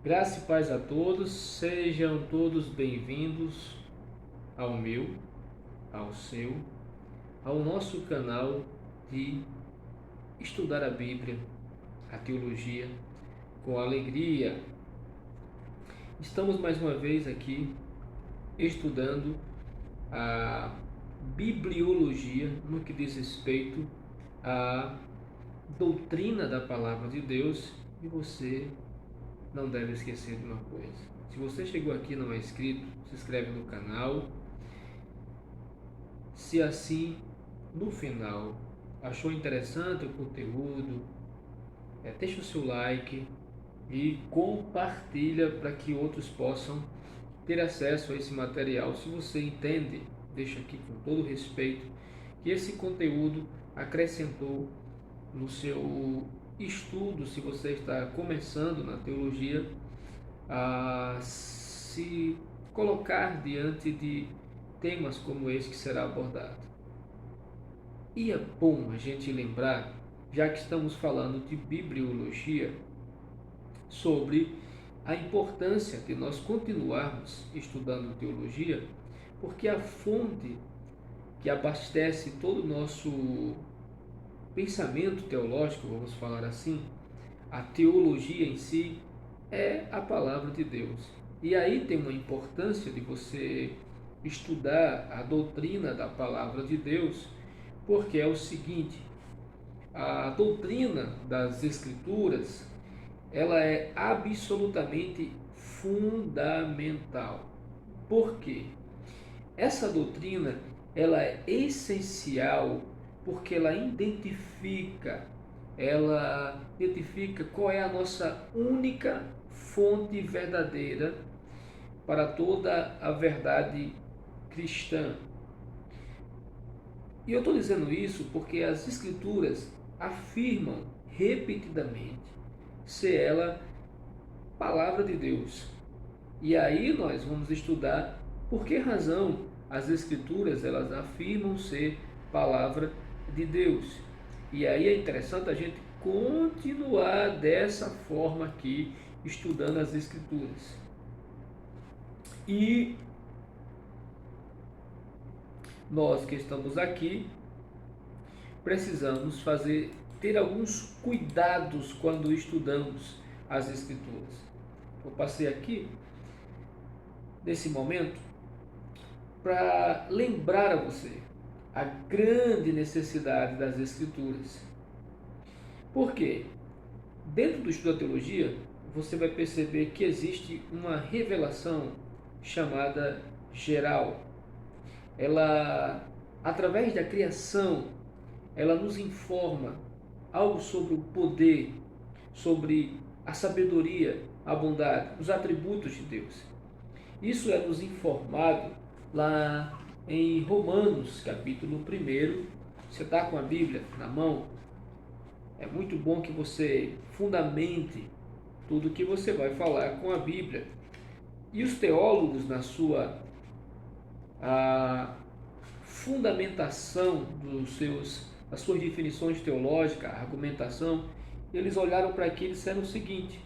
Graça e paz a todos, sejam todos bem-vindos ao meu, ao seu, ao nosso canal de estudar a Bíblia, a teologia com alegria. Estamos mais uma vez aqui estudando a bibliologia no que diz respeito à doutrina da palavra de Deus, e você não deve esquecer de uma coisa. Se você chegou aqui e não é inscrito, se inscreve no canal. Se assim, no final, achou interessante o conteúdo, deixa o seu like e compartilha para que outros possam ter acesso a esse material. Se você entende, deixa aqui com todo respeito, que esse conteúdo acrescentou no seu estudo, se você está começando na teologia, a se colocar diante de temas como esse que será abordado. E é bom a gente lembrar, já que estamos falando de bibliologia, sobre a importância de nós continuarmos estudando teologia, porque a fonte que abastece todo o nosso pensamento teológico, vamos falar assim, a teologia em si, é a palavra de Deus. E aí tem uma importância de você estudar a doutrina da palavra de Deus, porque é o seguinte: a doutrina das Escrituras, ela é absolutamente fundamental. Por quê? Essa doutrina, ela é essencial porque ela identifica qual é a nossa única fonte verdadeira para toda a verdade cristã. E eu estou dizendo isso porque as Escrituras afirmam repetidamente ser ela palavra de Deus. E aí nós vamos estudar por que razão as Escrituras elas afirmam ser palavra de Deus. E aí é interessante a gente continuar dessa forma aqui, estudando as Escrituras. E nós que estamos aqui precisamos ter alguns cuidados quando estudamos as Escrituras. Eu passei aqui nesse momento para lembrar a você a grande necessidade das Escrituras. Por quê? Dentro do estudo da teologia, você vai perceber que existe uma revelação chamada geral. Ela, através da criação, ela nos informa algo sobre o poder, sobre a sabedoria, a bondade, os atributos de Deus. Isso é nos informado lá em Romanos, capítulo 1. Você está com a Bíblia na mão? É muito bom que você fundamente tudo que você vai falar com a Bíblia. E os teólogos, na sua fundamentação das suas definições teológicas, a argumentação, eles olharam para aquilo e disseram o seguinte: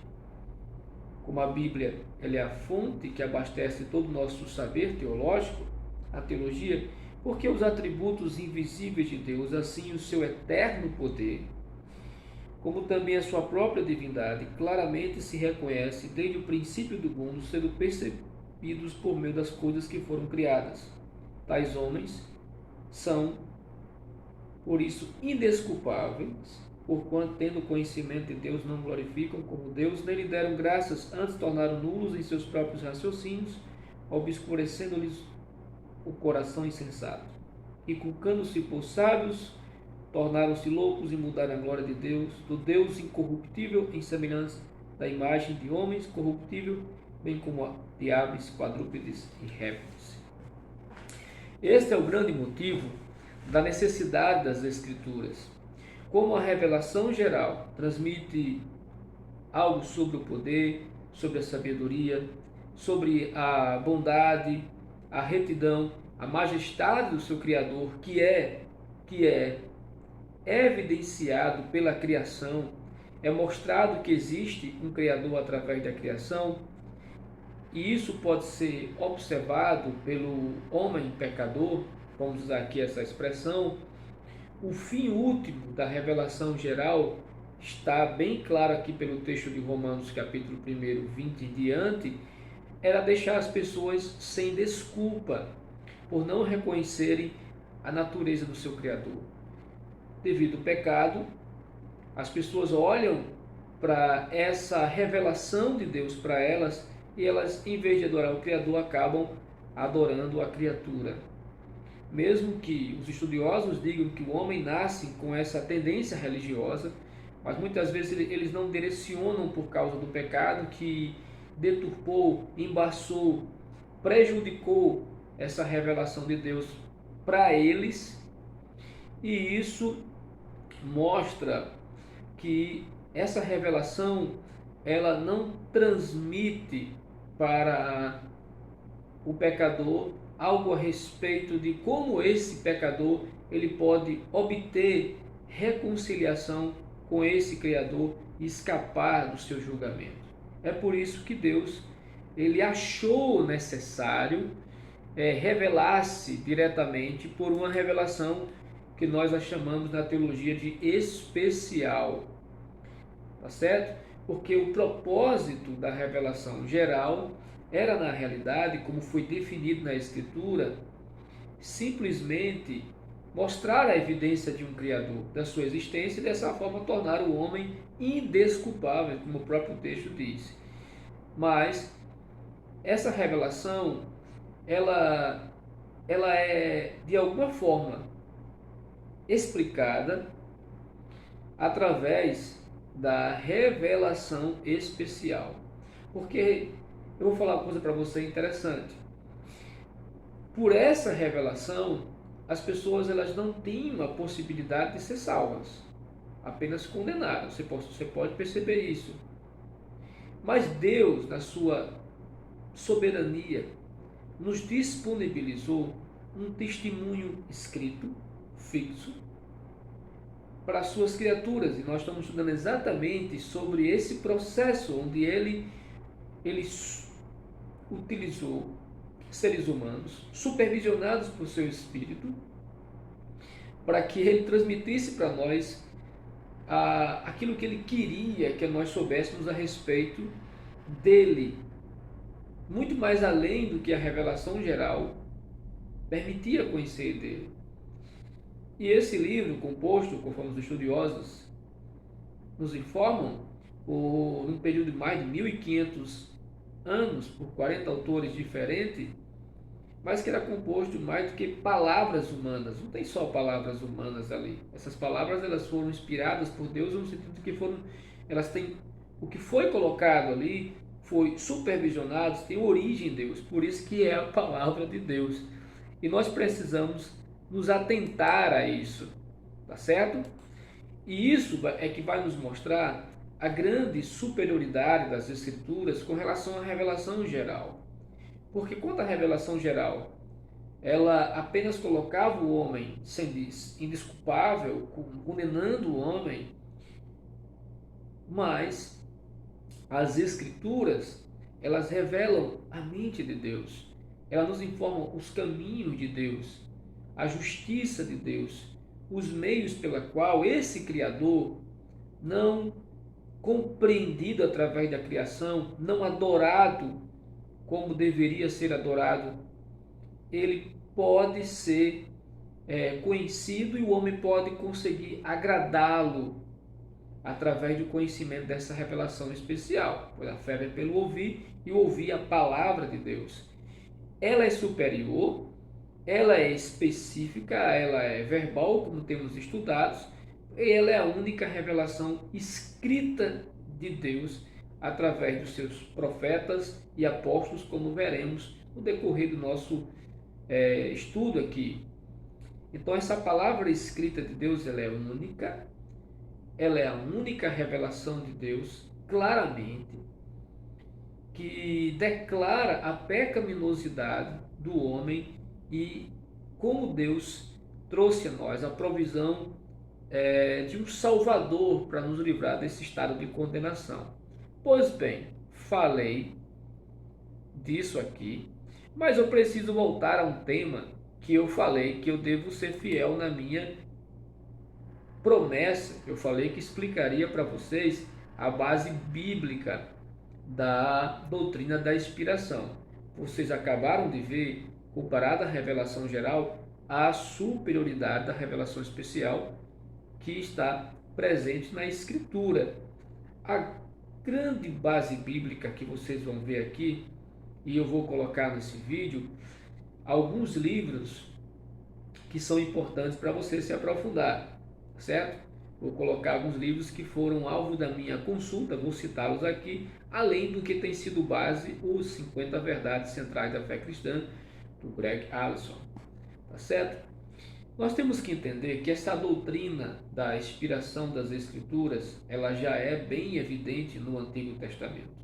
como a Bíblia ela é a fonte que abastece todo o nosso saber teológico, a teologia, porque os atributos invisíveis de Deus, assim o seu eterno poder, como também a sua própria divindade, claramente se reconhece desde o princípio do mundo, sendo percebidos por meio das coisas que foram criadas. Tais homens são, por isso, indesculpáveis, porquanto, tendo conhecimento de Deus, não glorificam como Deus, nem lhe deram graças, antes tornaram nulos em seus próprios raciocínios, obscurecendo-lhes o coração insensato. E, culcando-se por sábios, tornaram-se loucos e mudaram a glória de Deus, do Deus incorruptível, em semelhança da imagem de homens corruptível, bem como de aves, quadrúpedes e répteis. Este é o grande motivo da necessidade das Escrituras. Como a revelação geral transmite algo sobre o poder, sobre a sabedoria, sobre a bondade, a retidão, a majestade do seu Criador, que é evidenciado pela criação, é mostrado que existe um Criador através da criação, e isso pode ser observado pelo homem pecador, vamos usar aqui essa expressão. O fim último da revelação geral está bem claro aqui pelo texto de Romanos, capítulo 1, 20 em diante, era deixar as pessoas sem desculpa por não reconhecerem a natureza do seu Criador. Devido ao pecado, as pessoas olham para essa revelação de Deus para elas e elas, em vez de adorar o Criador, acabam adorando a criatura. Mesmo que os estudiosos digam que o homem nasce com essa tendência religiosa, mas muitas vezes eles não direcionam por causa do pecado que deturpou, embaçou, prejudicou essa revelação de Deus para eles, e isso mostra que essa revelação ela não transmite para o pecador algo a respeito de como esse pecador ele pode obter reconciliação com esse Criador e escapar do seu julgamento. É por isso que Deus ele achou necessário revelar-se diretamente por uma revelação que nós a chamamos na teologia de especial. Tá certo? Porque o propósito da revelação geral era, na realidade, como foi definido na Escritura, simplesmente mostrar a evidência de um Criador, da sua existência, e dessa forma tornar o homem indesculpável, como o próprio texto diz. Mas essa revelação, ela é, de alguma forma, explicada através da revelação especial. Porque eu vou falar uma coisa para você interessante. Por essa revelação, as pessoas elas não tinham a possibilidade de ser salvas, apenas condenadas. Você pode perceber isso. Mas Deus, na sua soberania, nos disponibilizou um testemunho escrito, fixo, para as suas criaturas. E nós estamos estudando exatamente sobre esse processo onde ele utilizou seres humanos, supervisionados por seu Espírito, para que ele transmitisse para nós aquilo que ele queria que nós soubéssemos a respeito dele, muito mais além do que a revelação geral permitia conhecer dele. E esse livro, composto, conforme os estudiosos nos informam, num período de mais de 1500 anos, por 40 autores diferentes, mas que era composto de mais do que palavras humanas. Não tem só palavras humanas ali. Essas palavras elas foram inspiradas por Deus no sentido de que elas têm o que foi colocado ali foi supervisionado, tem origem em Deus. Por isso que é a palavra de Deus. E nós precisamos nos atentar a isso, tá certo? E isso é que vai nos mostrar a grande superioridade das Escrituras com relação à revelação geral. Porque quanto à revelação geral, ela apenas colocava o homem indesculpável, condenando o homem, mas as Escrituras, elas revelam a mente de Deus, elas nos informam os caminhos de Deus, a justiça de Deus, os meios pela qual esse Criador, não compreendido através da criação, não adorado como deveria ser adorado, ele pode ser conhecido e o homem pode conseguir agradá-lo através do conhecimento dessa revelação especial. Pois a fé vem pelo ouvir e ouvir a palavra de Deus. Ela é superior, ela é específica, ela é verbal, como temos estudado, e ela é a única revelação escrita de Deus através dos seus profetas e apóstolos, como veremos no decorrer do nosso estudo aqui. Então essa palavra escrita de Deus ela é única, ela é a única revelação de Deus claramente, que declara a pecaminosidade do homem e como Deus trouxe a nós a provisão de um Salvador para nos livrar desse estado de condenação. Pois bem, falei disso aqui, mas eu preciso voltar a um tema que eu falei que eu devo ser fiel na minha promessa. Eu falei que explicaria para vocês a base bíblica da doutrina da inspiração. Vocês acabaram de ver, comparada à revelação geral, a superioridade da revelação especial que está presente na Escritura. A grande base bíblica que vocês vão ver aqui, e eu vou colocar nesse vídeo, alguns livros que são importantes para você se aprofundar, certo? Vou colocar alguns livros que foram alvo da minha consulta, vou citá-los aqui, além do que tem sido base, os 50 Verdades Centrais da Fé Cristã, do Greg Allison, tá certo? Nós temos que entender que essa doutrina da inspiração das Escrituras, ela já é bem evidente no Antigo Testamento.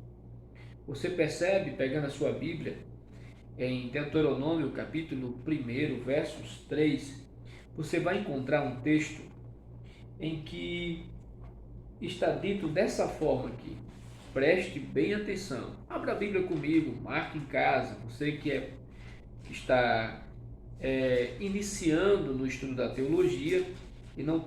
Você percebe, pegando a sua Bíblia, em Deuteronômio, capítulo 1, versos 3, você vai encontrar um texto em que está dito dessa forma aqui. Preste bem atenção. Abra a Bíblia comigo, marque em casa. Você que está iniciando no estudo da teologia e não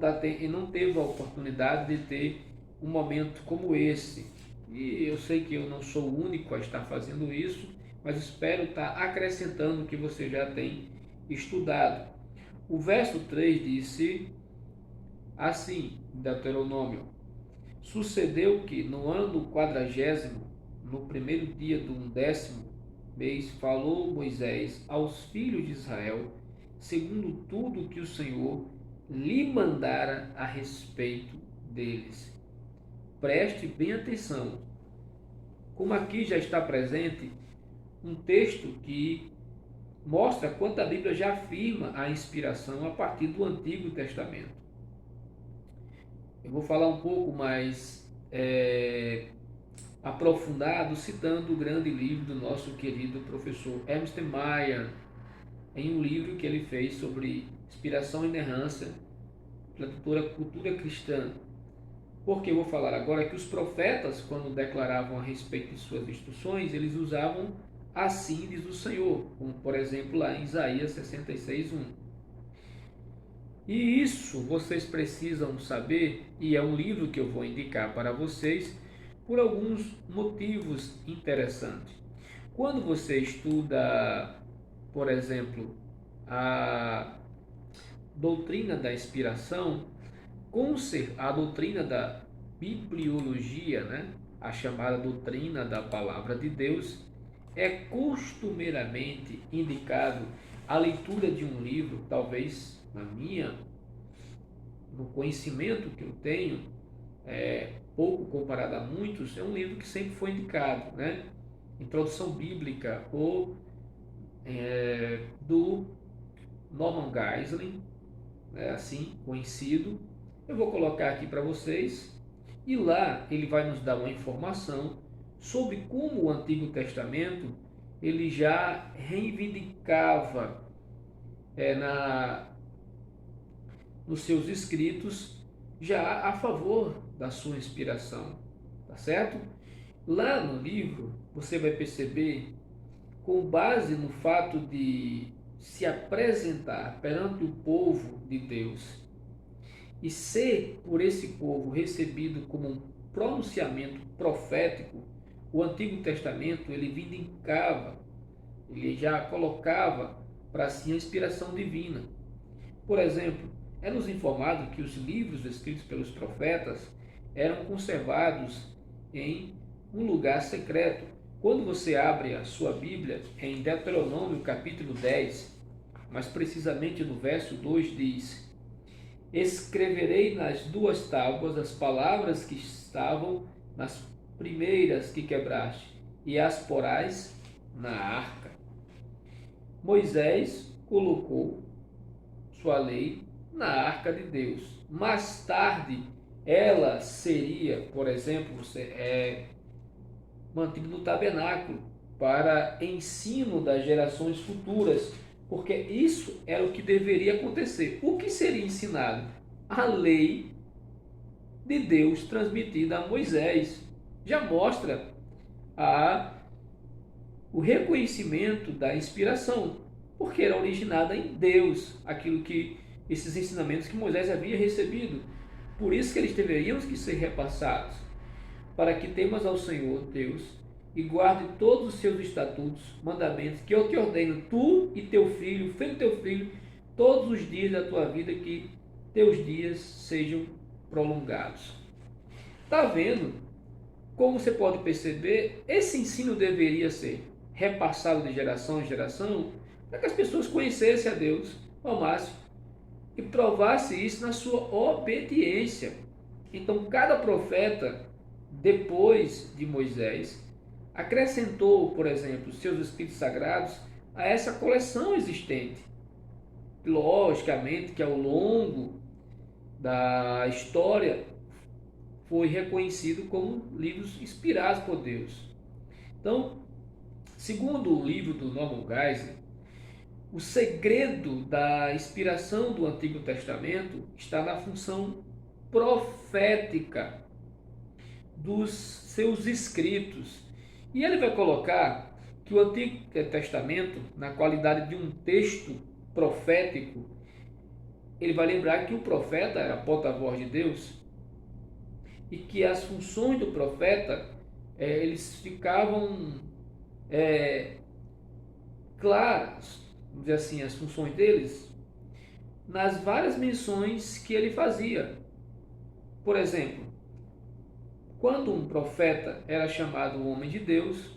teve a oportunidade de ter um momento como esse. E eu sei que eu não sou o único a estar fazendo isso, mas espero estar acrescentando o que você já tem estudado. O verso 3 disse assim, Deuteronômio: sucedeu que no ano 40º, no primeiro dia do 11º mês, falou Moisés aos filhos de Israel, segundo tudo que o Senhor lhe mandara a respeito deles. Preste bem atenção. Como aqui já está presente um texto que mostra quanto a Bíblia já afirma a inspiração a partir do Antigo Testamento. Eu vou falar um pouco mais aprofundado, citando o grande livro do nosso querido professor Ernst Mayr, em um livro que ele fez sobre inspiração e inerrância pela cultura cristã. Porque eu vou falar agora que os profetas, quando declaravam a respeito de suas instruções, eles usavam assim diz o Senhor, como por exemplo lá em Isaías 66:1. E isso vocês precisam saber, e é um livro que eu vou indicar para vocês por alguns motivos interessantes. Quando você estuda, por exemplo, a doutrina da inspiração, a doutrina da bibliologia, né? A chamada doutrina da palavra de Deus, é costumeiramente indicado a leitura de um livro, talvez no conhecimento que eu tenho, pouco comparado a muitos, é um livro que sempre foi indicado, né? Introdução Bíblica, ou do Norman Geisling, assim conhecido. Eu vou colocar aqui para vocês, e lá ele vai nos dar uma informação sobre como o Antigo Testamento ele já reivindicava nos seus escritos já a favor da sua inspiração, tá certo? Lá no livro você vai perceber, com base no fato de se apresentar perante o povo de Deus e ser por esse povo recebido como um pronunciamento profético, o Antigo Testamento ele vindicava, ele já colocava para si a inspiração divina. Por exemplo, é nos informado que os livros escritos pelos profetas eram conservados em um lugar secreto. Quando você abre a sua Bíblia, em Deuteronômio capítulo 10, mais precisamente no verso 2 diz: escreverei nas 2 tábuas as palavras que estavam nas primeiras que quebraste, e as porás na arca. Moisés colocou sua lei na arca de Deus. Mais tarde, ela seria, por exemplo, mantida no tabernáculo para ensino das gerações futuras, porque isso era o que deveria acontecer. O que seria ensinado? a lei de Deus transmitida a Moisés. Já mostra a, o reconhecimento da inspiração, porque era originada em Deus, aquilo que esses ensinamentos que Moisés havia recebido. Por isso que eles deveriam que ser repassados, para que temas ao Senhor Deus e guarde todos os seus estatutos, mandamentos que eu te ordeno, tu e teu filho do teu filho, todos os dias da tua vida, que teus dias sejam prolongados. Está vendo? Como você pode perceber, esse ensino deveria ser repassado de geração em geração, para que as pessoas conhecessem a Deus ao máximo e provassem isso na sua obediência. Então, cada profeta, depois de Moisés, acrescentou, por exemplo, seus escritos sagrados a essa coleção existente. Logicamente que ao longo da história foi reconhecido como livros inspirados por Deus. Então, segundo o livro do Norman Geisler, o segredo da inspiração do Antigo Testamento está na função profética dos seus escritos. E ele vai colocar que o Antigo Testamento, na qualidade de um texto profético, ele vai lembrar que o profeta era a porta-voz de Deus e que as funções do profeta, eles ficavam claras, vamos dizer assim, as funções deles, nas várias menções que ele fazia. Por exemplo, quando um profeta era chamado homem de Deus,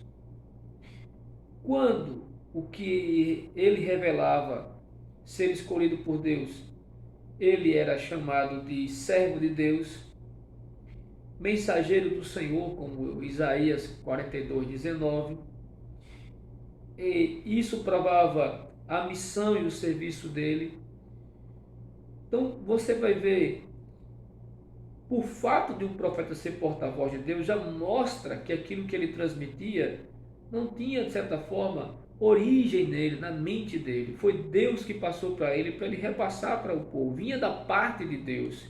quando o que ele revelava ser escolhido por Deus, ele era chamado de servo de Deus, mensageiro do Senhor, como Isaías 42:19. E isso provava a missão e o serviço dele. Então você vai ver, o fato de um profeta ser porta-voz de Deus já mostra que aquilo que ele transmitia não tinha, de certa forma, origem nele, na mente dele. Foi Deus que passou para ele repassar para o povo. Vinha da parte de Deus.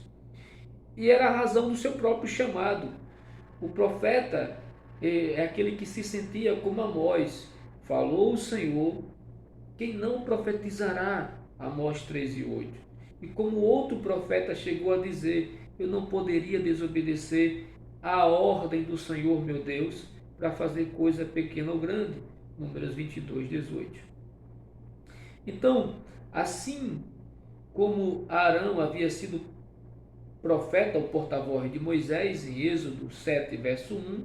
E era a razão do seu próprio chamado. O profeta é aquele que se sentia como Amós. Falou o Senhor, quem não profetizará? Amós 13:8. E como outro profeta chegou a dizer, eu não poderia desobedecer à ordem do Senhor meu Deus para fazer coisa pequena ou grande. Números 22:18. Então, assim como Arão havia sido profeta ou porta-voz de Moisés, em Êxodo 7:1,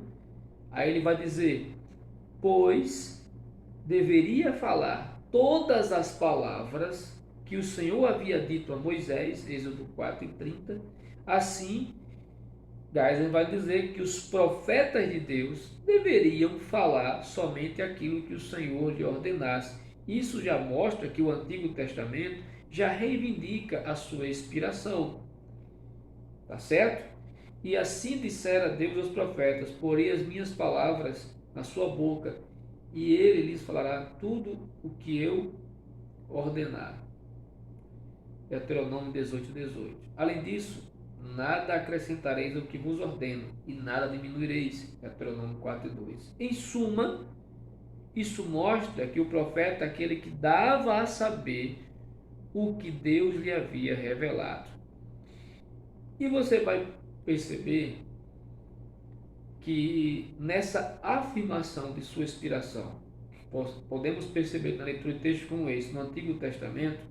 aí ele vai dizer, pois deveria falar todas as palavras que o Senhor havia dito a Moisés, Êxodo 4:30. Assim, Geisler vai dizer que os profetas de Deus deveriam falar somente aquilo que o Senhor lhe ordenasse. Isso já mostra que o Antigo Testamento já reivindica a sua inspiração. Tá certo? E assim dissera Deus aos profetas, porei as minhas palavras na sua boca, e ele lhes falará tudo o que eu ordenar. Deuteronômio 18:18. Além disso, nada acrescentareis ao que vos ordeno, e nada diminuireis. Deuteronômio 4:2. Em suma, isso mostra que o profeta é aquele que dava a saber o que Deus lhe havia revelado. E você vai perceber que nessa afirmação de sua inspiração, podemos perceber na leitura de textos como esse no Antigo Testamento,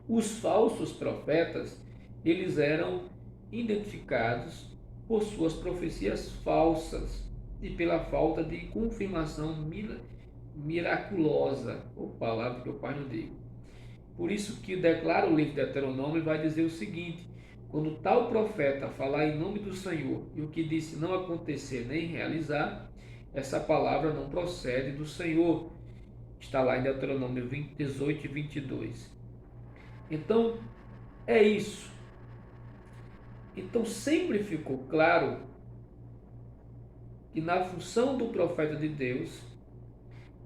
os falsos profetas, eles eram identificados por suas profecias falsas e pela falta de confirmação miraculosa, ou palavra que eu pai não digo. Por isso que declara o livro de Deuteronômio, vai dizer o seguinte, quando tal profeta falar em nome do Senhor e o que disse não acontecer nem realizar, essa palavra não procede do Senhor. Está lá em Deuteronômio 18:22. Então, é isso. Então, sempre ficou claro que na função do profeta de Deus,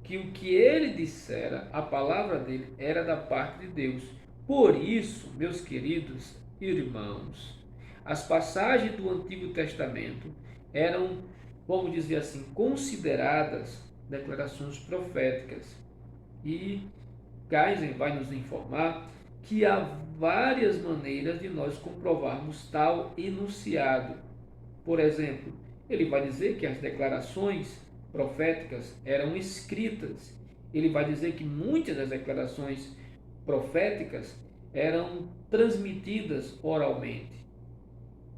que o que ele dissera, a palavra dele, era da parte de Deus. Por isso, meus queridos, irmãos, as passagens do Antigo Testamento eram, vamos dizer assim, consideradas declarações proféticas. E Geisen vai nos informar que há várias maneiras de nós comprovarmos tal enunciado. Por exemplo, ele vai dizer que as declarações proféticas eram escritas. Ele vai dizer que muitas das declarações proféticas eram transmitidas oralmente.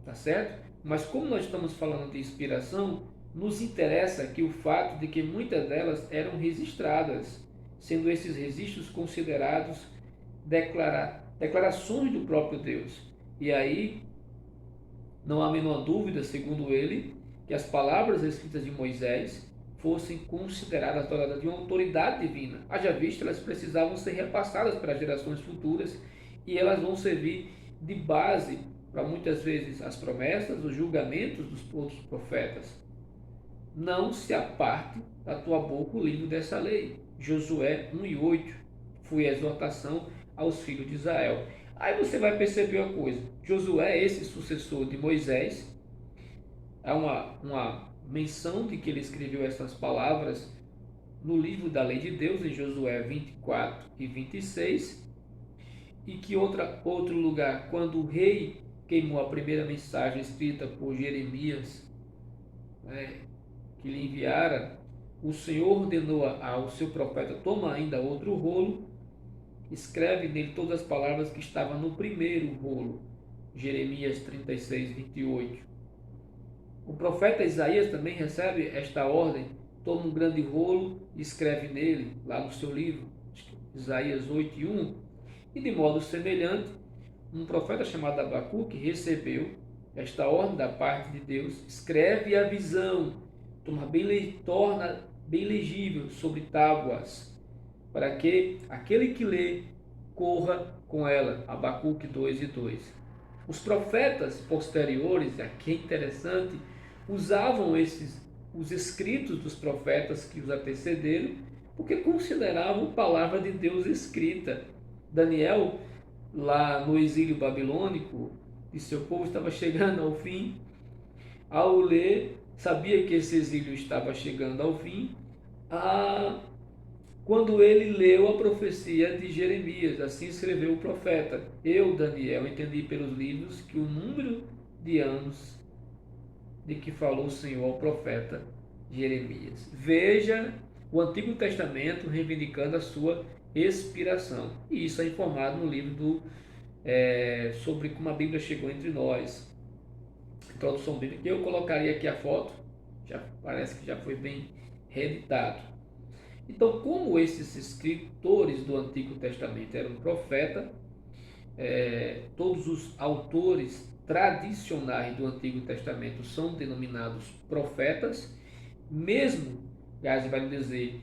Tá certo? Mas como nós estamos falando de inspiração, nos interessa aqui o fato de que muitas delas eram registradas, sendo esses registros considerados declarações do próprio Deus. E aí, não há a menor dúvida, segundo ele, que as palavras escritas de Moisés fossem consideradas dotadas de uma autoridade divina. Haja visto, elas precisavam ser repassadas para gerações futuras e elas vão servir de base para muitas vezes as promessas, os julgamentos dos outros profetas. Não se aparte da tua boca o livro dessa lei. Josué 1:8 foi a exortação aos filhos de Israel. Aí você vai perceber uma coisa: Josué, esse sucessor de Moisés, há uma menção de que ele escreveu essas palavras no livro da lei de Deus, em Josué 24 e 26, e que outro lugar, quando o rei queimou a primeira mensagem escrita por Jeremias, que lhe enviara, o Senhor ordenou ao seu profeta: toma ainda outro rolo, escreve nele todas as palavras que estavam no primeiro rolo. Jeremias 36:28. O profeta Isaías também recebe esta ordem: toma um grande rolo e escreve nele, lá no seu livro, Isaías 8:1. E de modo semelhante, um profeta chamado Abacuque recebeu esta ordem da parte de Deus: escreve a visão, torna bem legível sobre tábuas, para que aquele que lê corra com ela. Abacuque 2:2. Os profetas posteriores, aqui é interessante, usavam os escritos dos profetas que os antecederam, porque consideravam palavra de Deus escrita. Daniel, lá no exílio babilônico, e seu povo estava chegando ao fim. Ao ler, sabia que esse exílio estava chegando ao fim, quando ele leu a profecia de Jeremias. Assim escreveu o profeta: eu, Daniel, entendi pelos livros que o número de anos de que falou o Senhor ao profeta Jeremias. Veja o Antigo Testamento reivindicando a sua inspiração. E isso é informado no livro sobre como a Bíblia chegou entre nós. Introdução bíblica. Eu colocaria aqui a foto, já parece que já foi bem reeditado. Então, como esses escritores do Antigo Testamento eram profetas, todos os autores tradicionais do Antigo Testamento são denominados profetas, mesmo, Geisen vai dizer,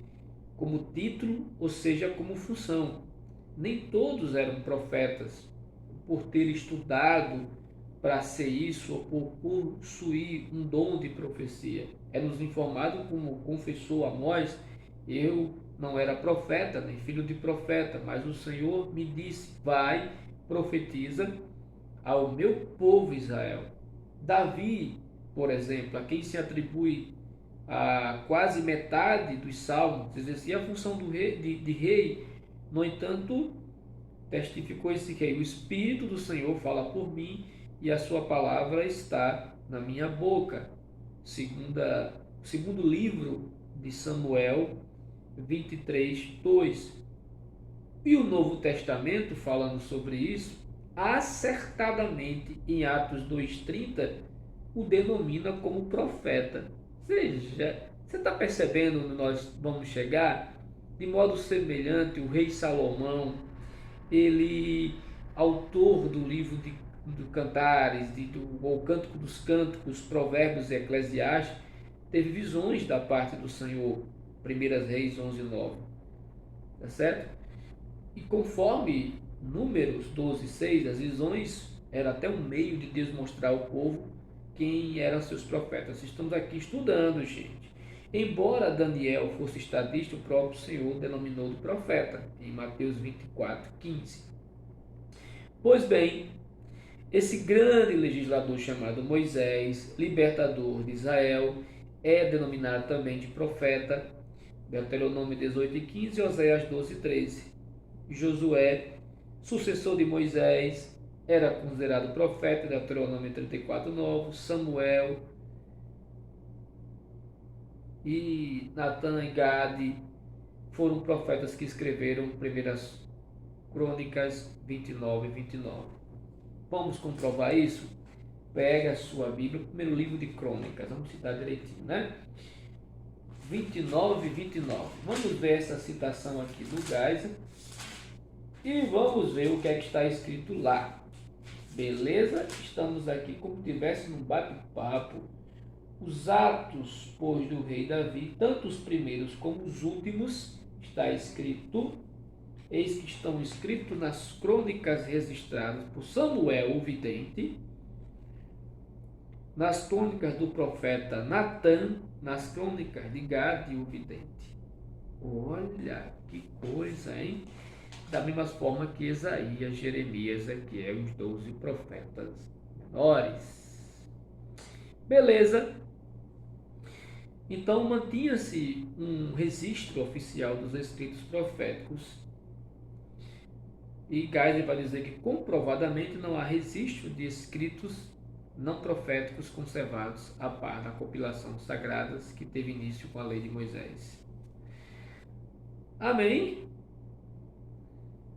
como título, ou seja, como função. Nem todos eram profetas por ter estudado para ser isso ou por possuir um dom de profecia. É-nos informado, como confessou Amós: eu não era profeta, nem filho de profeta, mas o Senhor me disse: vai, profetiza ao meu povo Israel. Davi, por exemplo, a quem se atribui a quase metade dos salmos, exercia a função de rei. No entanto, testificou esse rei: o Espírito do Senhor fala por mim e a sua palavra está na minha boca. Segundo livro de Samuel 23:2. E o Novo Testamento, falando sobre isso, acertadamente em Atos 2:30, o denomina como profeta. Veja, você está percebendo onde nós vamos chegar? De modo semelhante, o rei Salomão, ele, autor do livro de Cantares, ou Cântico dos Cânticos, Provérbios e Eclesiastes, teve visões da parte do Senhor. 1 Reis 11:9. Tá certo? E conforme Números 12:6, as visões eram até um meio de Deus mostrar ao povo quem eram seus profetas. Estamos aqui estudando, gente. Embora Daniel fosse estadista, o próprio Senhor denominou de profeta, em Mateus 24:15. Pois bem, Esse grande legislador chamado Moisés, libertador de Israel, é denominado também de profeta. Deuteronômio 18:15 e Oséias 12:13. Josué, sucessor de Moisés, era considerado profeta. Deuteronômio 34:9. Samuel e Natan e Gade foram profetas que escreveram primeiras Crônicas 29 e 29. Vamos comprovar isso? Pega a sua Bíblia, o primeiro livro de Crônicas, vamos citar direitinho, né? 29 e 29. Vamos ver essa citação aqui do Geisel e vamos ver o que é que está escrito lá. Beleza? Estamos aqui como se tivesse num bate-papo. Os atos, pois, do rei Davi, tanto os primeiros como os últimos, está escrito, eis que estão escritos nas crônicas registradas por Samuel, o vidente, nas crônicas do profeta Natan, nas crônicas de Gade, o vidente. Olha que coisa, hein? Da mesma forma que Isaías, Jeremias, Ezequiel, os 12 profetas menores. Beleza? Então mantinha-se um registro oficial dos escritos proféticos. E Geisel vai dizer que comprovadamente não há registro de escritos não proféticos conservados a par da compilação sagradas que teve início com a lei de Moisés. Amém?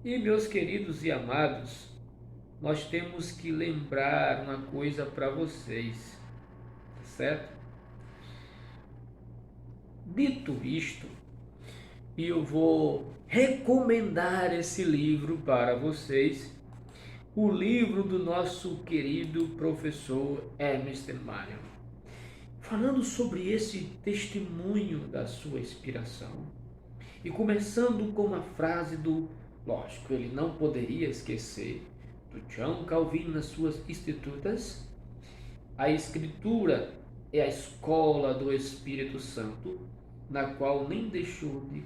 E meus queridos e amados, nós temos que lembrar uma coisa para vocês, certo? Dito isto, eu vou recomendar esse livro para vocês, o livro do nosso querido professor Ernest Mário, falando sobre esse testemunho da sua inspiração. E começando com uma frase do, lógico, ele não poderia esquecer, do John Calvin nas suas Institutas: a Escritura é a escola do Espírito Santo, na qual nem deixou de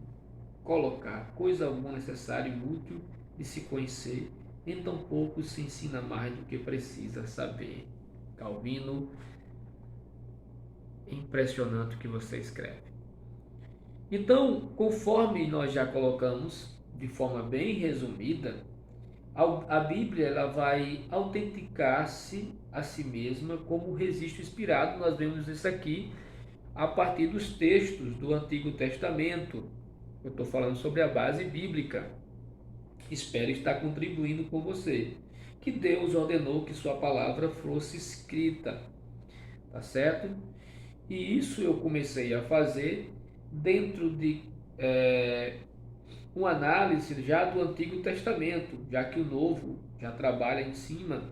colocar coisa alguma necessária e útil de se conhecer, nem tampouco se ensina mais do que precisa saber. Calvino, impressionante o que você escreve. Então, conforme nós já colocamos de forma bem resumida, a Bíblia ela vai autenticar-se a si mesma como registro inspirado. Nós vemos isso aqui a partir dos textos do Antigo Testamento. Eu estou falando sobre a base bíblica. Espero estar contribuindo com você. Que Deus ordenou que sua palavra fosse escrita. Tá certo? E isso eu comecei a fazer dentro de uma análise já do Antigo Testamento, já que o Novo já trabalha em cima,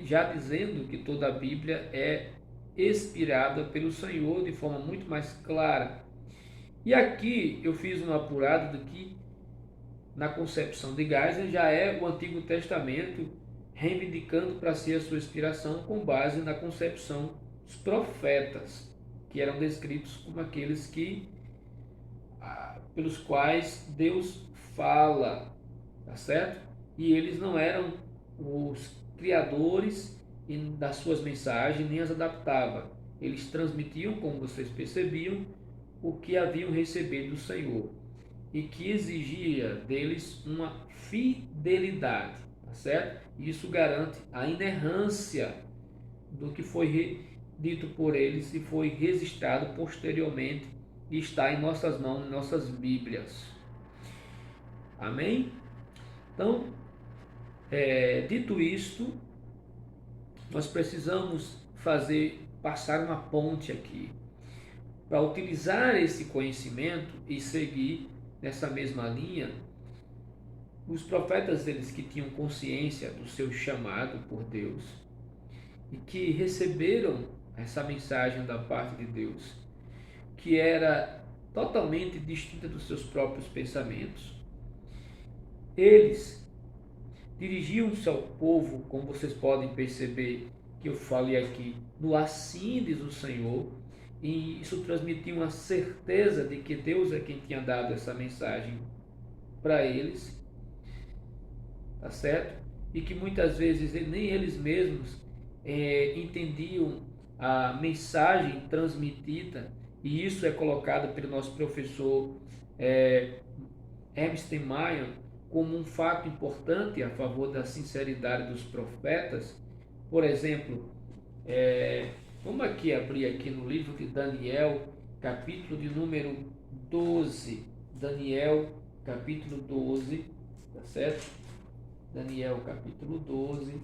já dizendo que toda a Bíblia é inspirada pelo Senhor de forma muito mais clara. E aqui eu fiz uma apurada de que na concepção de Geisel já é o Antigo Testamento reivindicando para si a sua inspiração com base na concepção dos profetas, que eram descritos como aqueles que pelos quais Deus fala, tá certo? E eles não eram os criadores das suas mensagens, nem as adaptavam. Eles transmitiam, como vocês percebiam, o que haviam recebido do Senhor e que exigia deles uma fidelidade, tá certo? Isso garante a inerrância do que foi dito por eles e foi registrado posteriormente e está em nossas mãos, em nossas Bíblias. Amém? Então, dito isto, nós precisamos passar uma ponte aqui para utilizar esse conhecimento e seguir nessa mesma linha. Os profetas, eles que tinham consciência do seu chamado por Deus e que receberam essa mensagem da parte de Deus, que era totalmente distinta dos seus próprios pensamentos. Eles dirigiam-se ao povo, como vocês podem perceber que eu falei aqui, no assim diz o Senhor, e isso transmitia uma certeza de que Deus é quem tinha dado essa mensagem para eles, tá certo? e que muitas vezes nem eles mesmos entendiam a mensagem transmitida, e isso é colocado pelo nosso professor Ernst Mayr como um fato importante a favor da sinceridade dos profetas. Por exemplo, vamos aqui abrir aqui no livro de Daniel, capítulo de número 12. Daniel, capítulo 12, tá certo? Daniel, capítulo 12.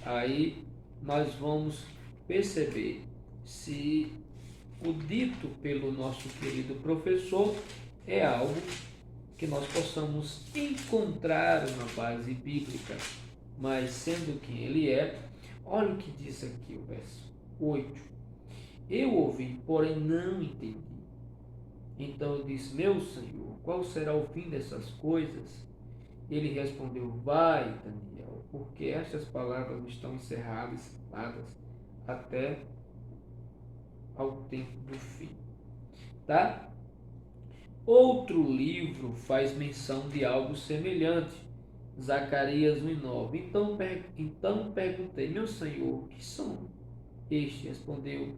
Aí nós vamos perceber se o dito pelo nosso querido professor é algo que nós possamos encontrar uma base bíblica, mas sendo quem ele é, olha o que diz aqui o verso 8. Eu ouvi, porém não entendi. Então eu disse, meu Senhor, qual será o fim dessas coisas? Ele respondeu, vai, Daniel, porque estas palavras estão encerradas até ao tempo do fim. Tá? Outro livro faz menção de algo semelhante, Zacarias 1:9. Então perguntei, meu Senhor, que são estes? Respondeu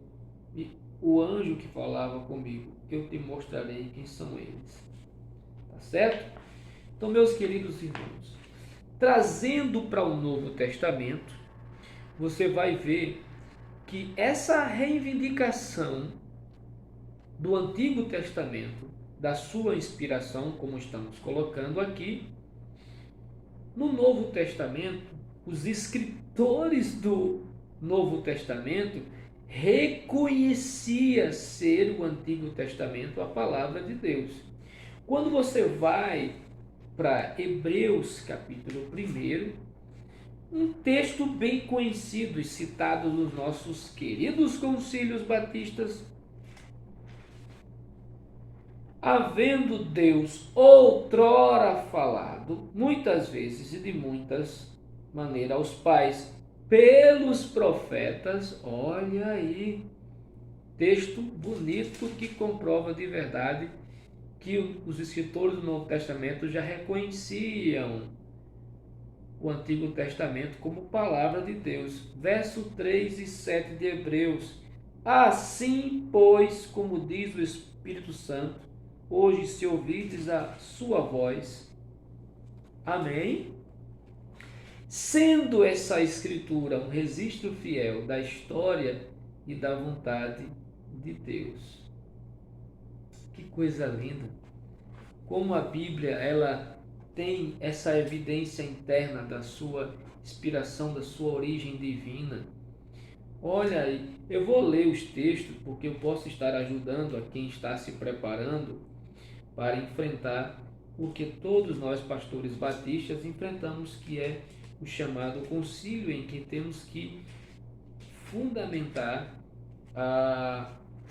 o anjo que falava comigo, eu te mostrarei quem são eles. Tá certo? Então, meus queridos irmãos, trazendo para o Novo Testamento, você vai ver que essa reivindicação do Antigo Testamento, da sua inspiração, como estamos colocando aqui, no Novo Testamento, os escritores do Novo Testamento reconheciam ser o Antigo Testamento a palavra de Deus. Quando você vai para Hebreus capítulo 1, um texto bem conhecido e citado nos nossos queridos concílios batistas, havendo Deus outrora falado, muitas vezes e de muitas maneiras, aos pais pelos profetas, olha aí, texto bonito que comprova de verdade que os escritores do Novo Testamento já reconheciam o Antigo Testamento como palavra de Deus. Verso 3 e 7 de Hebreus. Assim, pois, como diz o Espírito Santo, hoje se ouvides a sua voz. Amém? Sendo essa escritura um registro fiel da história e da vontade de Deus. Que coisa linda! Como a Bíblia ela tem essa evidência interna da sua inspiração, da sua origem divina. Olha aí, eu vou ler os textos porque eu posso estar ajudando a quem está se preparando para enfrentar o que todos nós pastores batistas enfrentamos, que é o chamado concílio, em que temos que fundamentar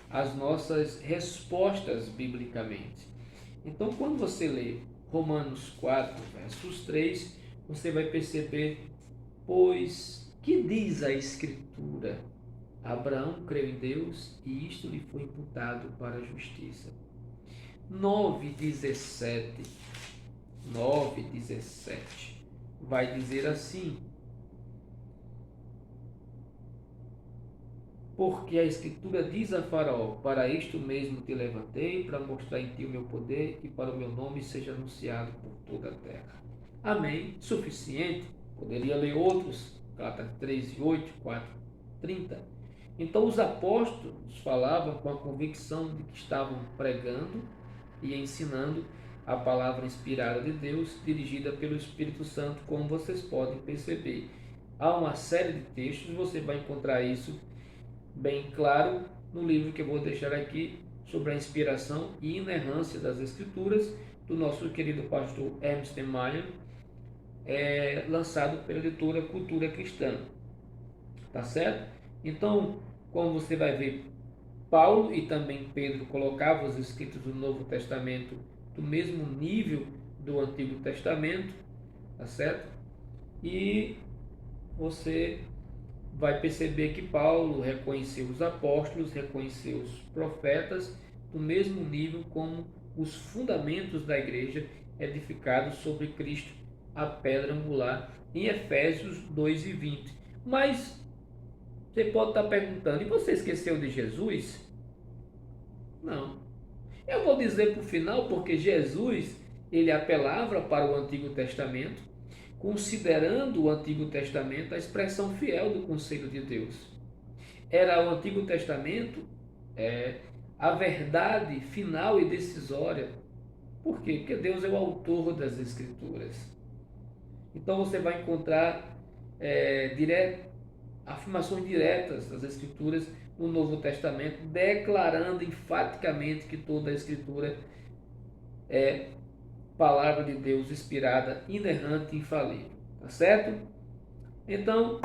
as nossas respostas biblicamente. Então, quando você lê Romanos 4, versos 3, você vai perceber, pois, que diz a Escritura? Abraão creu em Deus e isto lhe foi imputado para a justiça. 9:17 vai dizer assim: porque a Escritura diz a Faraó, para isto mesmo te levantei, para mostrar em ti o meu poder e para o meu nome seja anunciado por toda a terra. Amém? Suficiente? Poderia ler outros, Gálatas 3:8, 4:30. Então os apóstolos falavam com a convicção de que estavam pregando e ensinando a palavra inspirada de Deus, dirigida pelo Espírito Santo, como vocês podem perceber. Há uma série de textos, você vai encontrar isso bem claro no livro que eu vou deixar aqui sobre a inspiração e inerrância das Escrituras, do nosso querido pastor Ernst Mayr, lançado pela editora Cultura Cristã. Tá certo? Então, como você vai ver, Paulo e também Pedro colocavam os escritos do Novo Testamento do mesmo nível do Antigo Testamento, tá certo? E você vai perceber que Paulo reconheceu os apóstolos, reconheceu os profetas do mesmo nível como os fundamentos da igreja edificados sobre Cristo a pedra angular em Efésios 2:20. Mas você pode estar perguntando, e você esqueceu de Jesus? Não. Eu vou dizer por final porque Jesus, ele apelava para o Antigo Testamento, considerando o Antigo Testamento a expressão fiel do conselho de Deus. Era o Antigo Testamento a verdade final e decisória. Por quê? Porque Deus é o autor das Escrituras. Então você vai encontrar afirmações diretas das Escrituras no Novo Testamento, declarando enfaticamente que toda a Escritura é palavra de Deus inspirada, inerrante e infalível. Tá certo? Então,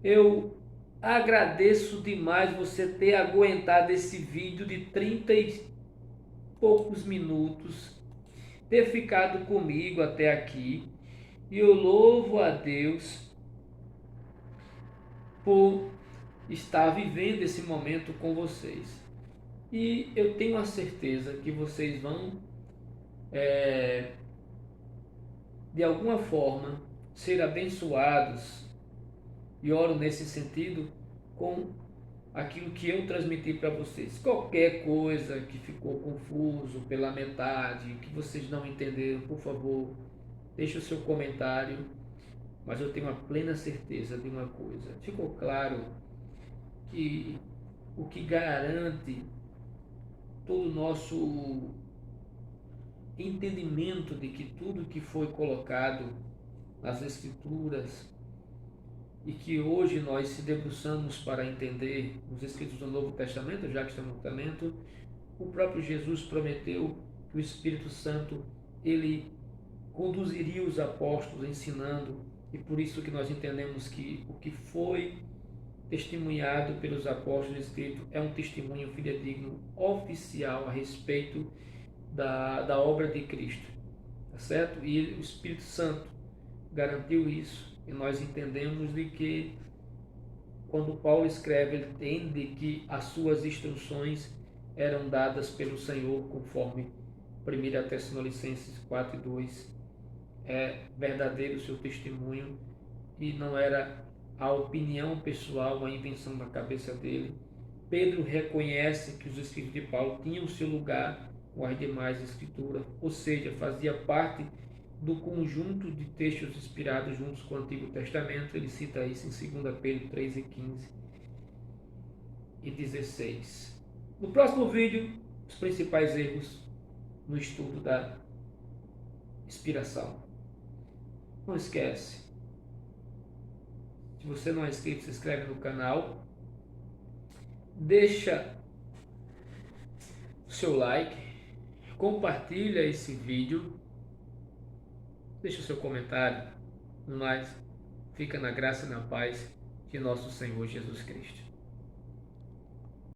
eu agradeço demais você ter aguentado esse vídeo de 30 e poucos minutos, ter ficado comigo até aqui. E eu louvo a Deus por estar vivendo esse momento com vocês. E eu tenho a certeza que vocês vão, de alguma forma, ser abençoados, e oro nesse sentido, com aquilo que eu transmiti para vocês. Qualquer coisa que ficou confuso pela metade, que vocês não entenderam, por favor, deixe o seu comentário. Mas eu tenho a plena certeza de uma coisa. Ficou claro que o que garante todo o nosso entendimento de que tudo que foi colocado nas Escrituras e que hoje nós se debruçamos para entender os escritos do Novo Testamento, já que estamos no Testamento, o próprio Jesus prometeu que o Espírito Santo, ele conduziria os apóstolos ensinando, e por isso que nós entendemos que o que foi testemunhado pelos apóstolos escrito é um testemunho fidedigno oficial a respeito da obra de Cristo, tá certo? E o Espírito Santo garantiu isso, e nós entendemos de que quando Paulo escreve, ele entende que as suas instruções eram dadas pelo Senhor, conforme 1 Tessalonicenses 4:2. É verdadeiro o seu testemunho e não era a opinião pessoal, a invenção da cabeça dele. Pedro reconhece que os escritos de Paulo tinham seu lugar com as demais escrituras, ou seja, fazia parte do conjunto de textos inspirados juntos com o Antigo Testamento. Ele cita isso em 2 Pedro 3:15 e 16. No próximo vídeo, os principais erros no estudo da inspiração. Não esquece, se você não é inscrito, se inscreve no canal, deixa o seu like, compartilha esse vídeo, deixa o seu comentário, no mais, fica na graça e na paz de nosso Senhor Jesus Cristo.